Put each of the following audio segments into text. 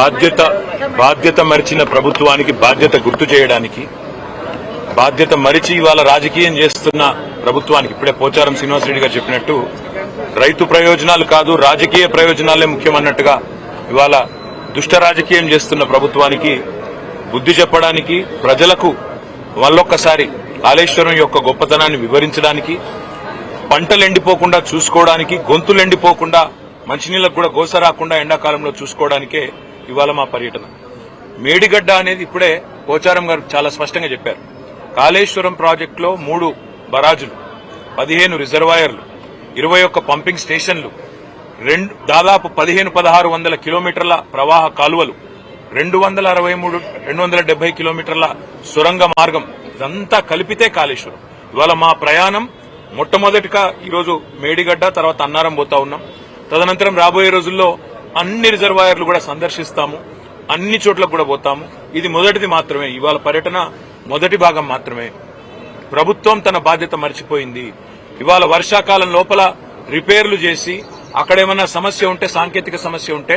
బాధ్యత మరిచిన ప్రభుత్వానికి బాధ్యత గుర్తు చేయడానికి, బాధ్యత మరిచి ఇవాళ రాజకీయం చేస్తున్న ప్రభుత్వానికి ఇప్పుడే పోచారం శ్రీనివాసరెడ్డి గారు చెప్పినట్టు రైతు ప్రయోజనాలు కాదు రాజకీయ ప్రయోజనాలే ముఖ్యమన్నట్టుగా ఇవాళ దుష్ట రాజకీయం చేస్తున్న ప్రభుత్వానికి బుద్ధి చెప్పడానికి, ప్రజలకు మళ్ళొక్కసారి కాళేశ్వరం యొక్క గొప్పతనాన్ని వివరించడానికి, పంటలు ఎండిపోకుండా చూసుకోవడానికి, గొంతులు ఎండిపోకుండా మంచినీళ్లకు కూడా గోస రాకుండా ఎండాకాలంలో చూసుకోవడానికే ఇవాళ మా పర్యటన. మేడిగడ్డ అనేది ఇప్పుడే పోచారం గారు చాలా స్పష్టంగా చెప్పారు. కాళేశ్వరం ప్రాజెక్టులో 3 బరాజులు, 15 రిజర్వాయర్లు, 21 పంపింగ్ స్టేషన్లు, దాదాపు 1500-1600 కిలోమీటర్ల ప్రవాహ కాలువలు, 270 కిలోమీటర్ల సొరంగ మార్గం, ఇదంతా కలిపితే కాళేశ్వరం. ఇవాళ మా ప్రయాణం మొట్టమొదటిగా ఈరోజు మేడిగడ్డ, తర్వాత అన్నారం పోతా ఉన్నాం. తదనంతరం రాబోయే రోజుల్లో అన్ని రిజర్వాయర్లు కూడా సందర్శిస్తాము, అన్ని చోట్లకు కూడా పోతాము. ఇది మొదటిది మాత్రమే, ఇవాళ పర్యటన మొదటి భాగం మాత్రమే. ప్రభుత్వం తన బాధ్యత మర్చిపోయింది. ఇవాళ వర్షాకాలం లోపల రిపేర్లు చేసి అక్కడేమన్నా సమస్య ఉంటే, సాంకేతిక సమస్య ఉంటే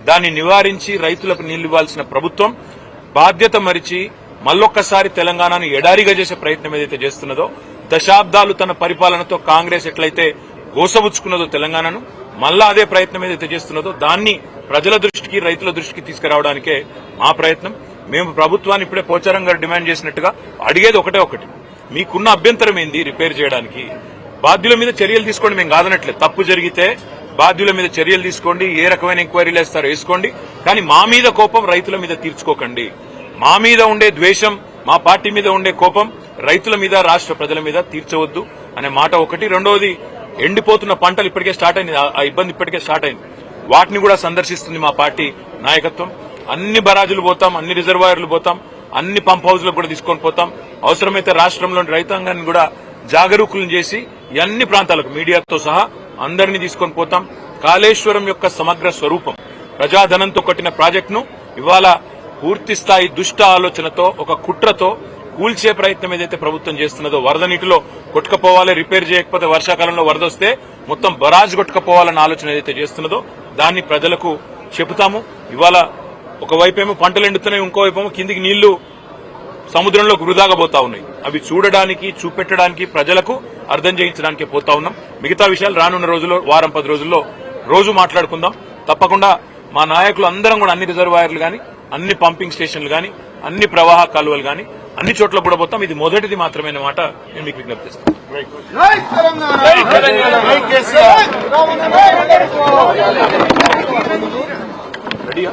దాన్ని నివారించి రైతులకు నీళ్లు ఇవ్వాల్సిన ప్రభుత్వం బాధ్యత మరిచి మళ్ళొక్కసారి తెలంగాణను ఎడారిగా చేసే ప్రయత్నం ఏదైతే చేస్తున్నదో, దశాబ్దాలు తన పరిపాలనతో కాంగ్రెస్ ఎట్లయితే గోసబుచ్చుకున్నదో తెలంగాణను, మళ్ళా అదే ప్రయత్నం ఏదైతే చేస్తున్నదో దాన్ని ప్రజల దృష్టికి, రైతుల దృష్టికి తీసుకురావడానికే మా ప్రయత్నం. మేము ప్రభుత్వాన్ని ఇప్పుడే పోచారం గారు డిమాండ్ చేసినట్టుగా అడిగేది ఒకటి, మీకున్న అభ్యంతరం ఏంది రిపేర్ చేయడానికి? బాధ్యుల మీద చర్యలు తీసుకోండి, మేము కాదనట్లేదు. తప్పు జరిగితే బాధ్యుల మీద చర్యలు తీసుకోండి, ఏ రకమైన ఎంక్వైరీలు వేస్తారో వేసుకోండి, కానీ మా మీద కోపం రైతుల మీద తీర్చుకోకండి. మా మీద ఉండే ద్వేషం, మా పార్టీ మీద ఉండే కోపం రైతుల మీద, రాష్ట్ర ప్రజల మీద తీర్చవద్దు అనే మాట ఒకటి. రెండవది, ఎండిపోతున్న పంటలు ఇప్పటికే స్టార్ట్ అయింది, ఆ ఇబ్బంది ఇప్పటికే స్టార్ట్ అయింది. వాటిని కూడా సందర్శిస్తుంది మా పార్టీ నాయకత్వం. అన్ని బరాజులు పోతాం, అన్ని రిజర్వాయర్లు పోతాం, అన్ని పంప్ హౌజ్లకు కూడా తీసుకొని పోతాం. అవసరమైతే రాష్ట్రంలోని రైతాంగాన్ని కూడా జాగరూకులను చేసి అన్ని ప్రాంతాలకు మీడియాతో సహా అందరినీ తీసుకొని పోతాం. కాళేశ్వరం యొక్క సమగ్ర స్వరూపం, ప్రజాధనంతో కట్టిన ప్రాజెక్టును ఇవాళ పూర్తి స్థాయి దుష్ట ఆలోచనతో, ఒక కుట్రతో కూల్చే ప్రయత్నం ఏదైతే ప్రభుత్వం చేస్తున్నదో, వరద నీటిలో కొట్టుకపోవాలి, రిపేర్ చేయకపోతే వర్షాకాలంలో వరద వస్తే మొత్తం బరాజ్ కొట్టుకపోవాలన్న ఆలోచన ఏదైతే చేస్తున్నదో దాన్ని ప్రజలకు చెబుతాము. ఇవాళ ఒకవైపేమో పంటలు ఎండుతున్నాయి, ఇంకోవైపేమో కిందికి నీళ్లు సముద్రంలో వృధాగా పోతా ఉన్నాయి. అవి చూడడానికి, చూపెట్టడానికి, ప్రజలకు అర్థం చేయించడానికి పోతా ఉన్నాం. మిగతా విషయాలు రానున్న రోజుల్లో, వారం 10 రోజుల్లో రోజు మాట్లాడుకుందాం. తప్పకుండా మా నాయకులు అందరం కూడా అన్ని రిజర్వాయర్లు గాని, అన్ని పంపింగ్ స్టేషన్లు గాని, అన్ని ప్రవాహ కాలువలు గాని అన్ని చోట్ల కూడా పోతాం. ఇది మొదటిది మాత్రమే మాట నేను మీకు విజ్ఞప్తి చేస్తాను. రెడీయా?